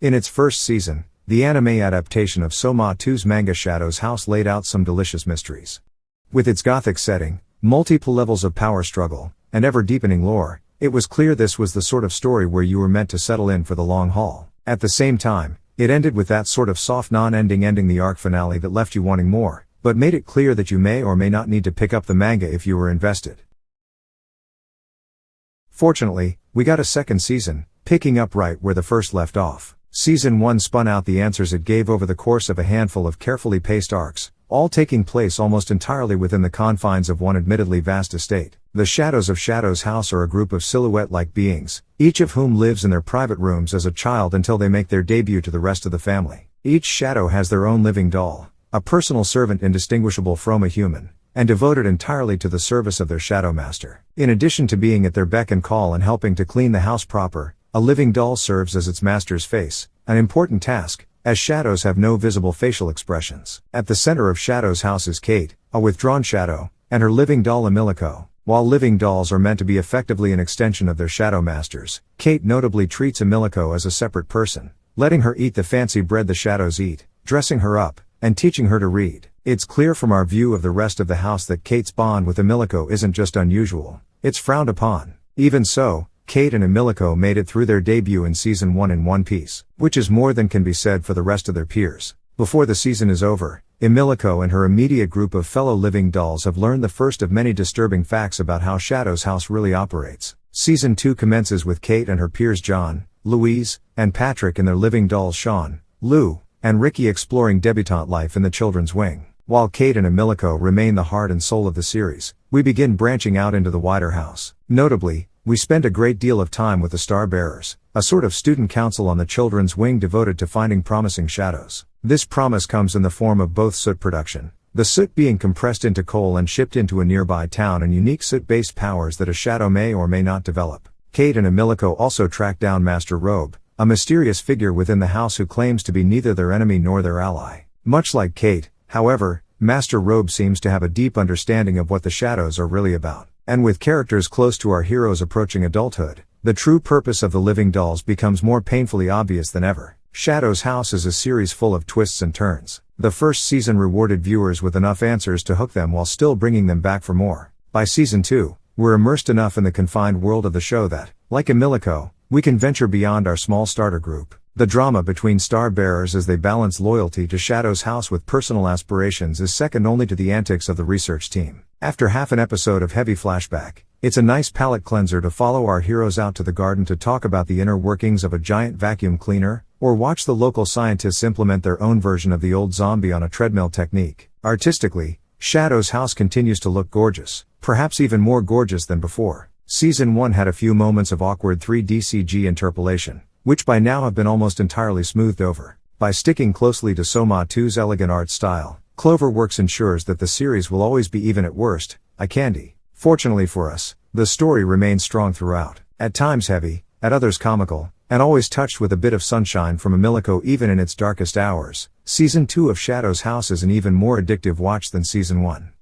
In its first season, the anime adaptation of Soma 2's manga Shadows House laid out some delicious mysteries. With its gothic setting, multiple levels of power struggle, and ever-deepening lore, it was clear this was the sort of story where you were meant to settle in for the long haul. At the same time, it ended with that sort of soft non-ending ending the arc finale that left you wanting more, but made it clear that you may or may not need to pick up the manga if you were invested. Fortunately, we got a second season, picking up right where the first left off. Season 1 spun out the answers it gave over the course of a handful of carefully paced arcs, all taking place almost entirely within the confines of one admittedly vast estate. The Shadows of Shadows House are a group of silhouette-like beings, each of whom lives in their private rooms as a child until they make their debut to the rest of the family. Each shadow has their own living doll, a personal servant indistinguishable from a human, and devoted entirely to the service of their shadow master. In addition to being at their beck and call and helping to clean the house proper, a living doll serves as its master's face, an important task, as shadows have no visible facial expressions. At the center of Shadows House is Kate, a withdrawn shadow, and her living doll Emilico. While living dolls are meant to be effectively an extension of their shadow masters, Kate notably treats Emilico as a separate person, letting her eat the fancy bread the shadows eat, dressing her up, and teaching her to read. It's clear from our view of the rest of the house that Kate's bond with Emilico isn't just unusual, it's frowned upon. Even so, Kate and Emilico made it through their debut in Season 1 in one piece, which is more than can be said for the rest of their peers. Before the season is over, Emilico and her immediate group of fellow living dolls have learned the first of many disturbing facts about how Shadows House really operates. Season 2 commences with Kate and her peers John, Louise, and Patrick and their living dolls Sean, Lou, and Ricky exploring debutante life in the children's wing. While Kate and Emilico remain the heart and soul of the series, we begin branching out into the wider house. Notably, we spend a great deal of time with the Star Bearers, a sort of student council on the children's wing devoted to finding promising shadows. This promise comes in the form of both soot production, the soot being compressed into coal and shipped into a nearby town, and unique soot-based powers that a shadow may or may not develop. Kate and Emilico also track down Master Robe, a mysterious figure within the house who claims to be neither their enemy nor their ally. Much like Kate, however, Master Robe seems to have a deep understanding of what the shadows are really about. And with characters close to our heroes approaching adulthood, the true purpose of the living dolls becomes more painfully obvious than ever. Shadows House is a series full of twists and turns. The first season rewarded viewers with enough answers to hook them while still bringing them back for more. By Season 2, we're immersed enough in the confined world of the show that, like Emilico, we can venture beyond our small starter group. The drama between Star Bearers as they balance loyalty to Shadows House with personal aspirations is second only to the antics of the research team. After half an episode of heavy flashback, it's a nice palate cleanser to follow our heroes out to the garden to talk about the inner workings of a giant vacuum cleaner, or watch the local scientists implement their own version of the old zombie on a treadmill technique. Artistically, Shadows House continues to look gorgeous, perhaps even more gorgeous than before. Season 1 had a few moments of awkward 3D CG interpolation, which by now have been almost entirely smoothed over. By sticking closely to Soma 2's elegant art style, Cloverworks ensures that the series will always be even at worst, eye candy. Fortunately for us, the story remains strong throughout, at times heavy, at others comical, and always touched with a bit of sunshine from Emilico even in its darkest hours. Season 2 of Shadows House is an even more addictive watch than Season 1.